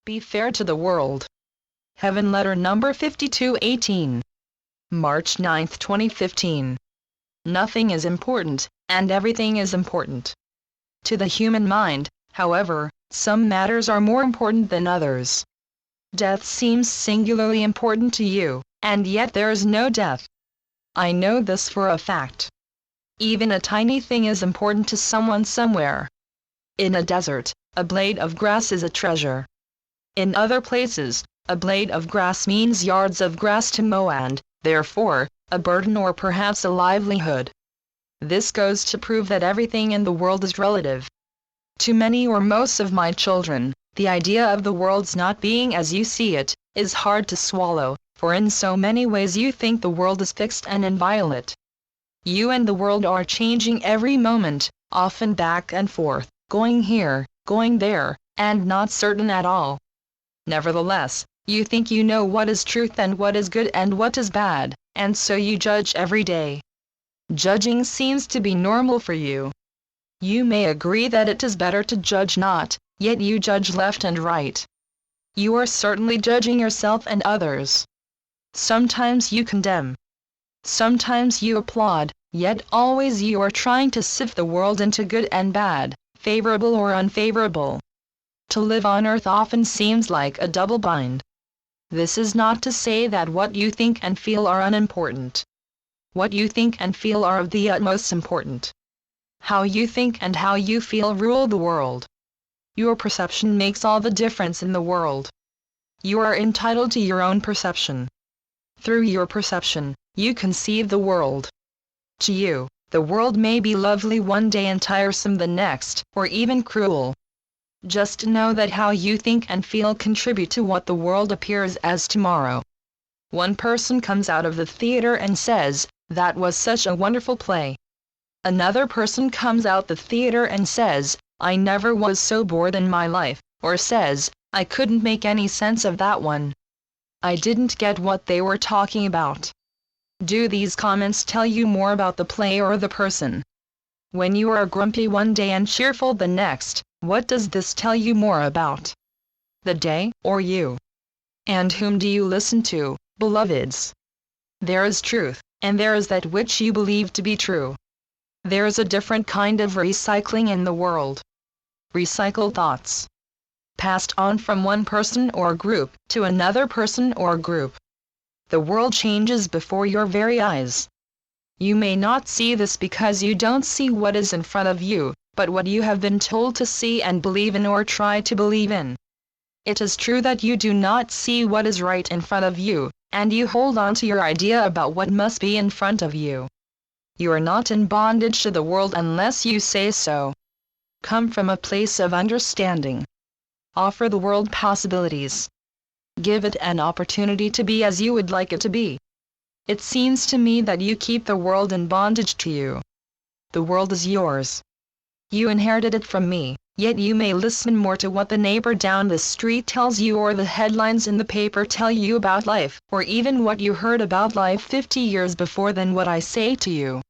Be fair to the world. Heaven Letter number 5218. March 9, 2015. Nothing is important, and everything is important. To the human mind, however, some matters are more important than others. Death seems singularly important to you, and yet there is no death. I know this for a fact. Even a tiny thing is important to someone somewhere. In a desert, a blade of grass is a treasure. In other places, a blade of grass means yards of grass to mow and, therefore, a burden or perhaps a livelihood. This goes to prove that everything in the world is relative. To many or most of my children, the idea of the world's not being as you see it, is hard to swallow, for in so many ways you think the world is fixed and inviolate. You and the world are changing every moment, often back and forth, going here, going there, and not certain at all. Nevertheless, you think you know what is truth and what is good and what is bad, and so you judge every day. Judging seems to be normal for you. You may agree that it is better to judge not, yet you judge left and right. You are certainly judging yourself and others. Sometimes you condemn. Sometimes you applaud, yet always you are trying to sift the world into good and bad, favorable or unfavorable. To live on earth often seems like a double bind. This is not to say that what you think and feel are unimportant. What you think and feel are of the utmost important. How you think and how you feel rule the world. Your perception makes all the difference in the world. You are entitled to your own perception. Through your perception, you conceive the world. To you, the world may be lovely one day and tiresome the next, or even cruel. Just know that how you think and feel contribute to what the world appears as tomorrow. One person comes out of the theater and says, "That was such a wonderful play." Another person comes out the theater and says, "I never was so bored in my life," or says, "I couldn't make any sense of that one. I didn't get what they were talking about." Do these comments tell you more about the play or the person? When you are grumpy one day and cheerful the next, what does this tell you more about? The day, or you? And whom do you listen to, beloveds? There is truth, and there is that which you believe to be true. There is a different kind of recycling in the world. Recycled thoughts. Passed on from one person or group to another person or group. The world changes before your very eyes. You may not see this because you don't see what is in front of you, but what you have been told to see and believe in or try to believe in. It is true that you do not see what is right in front of you, and you hold on to your idea about what must be in front of you. You are not in bondage to the world unless you say so. Come from a place of understanding. Offer the world possibilities. Give it an opportunity to be as you would like it to be. It seems to me that you keep the world in bondage to you. The world is yours. You inherited it from me, yet you may listen more to what the neighbor down the street tells you or the headlines in the paper tell you about life, or even what you heard about life 50 years before than what I say to you.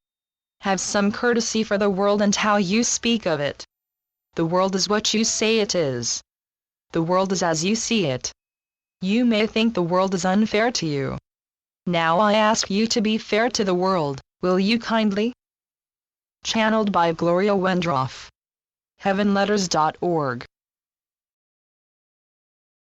Have some courtesy for the world and how you speak of it. The world is what you say it is. The world is as you see it. You may think the world is unfair to you. Now I ask you to be fair to the world, will you kindly? Channeled by Gloria Wendroff. heavenletters.org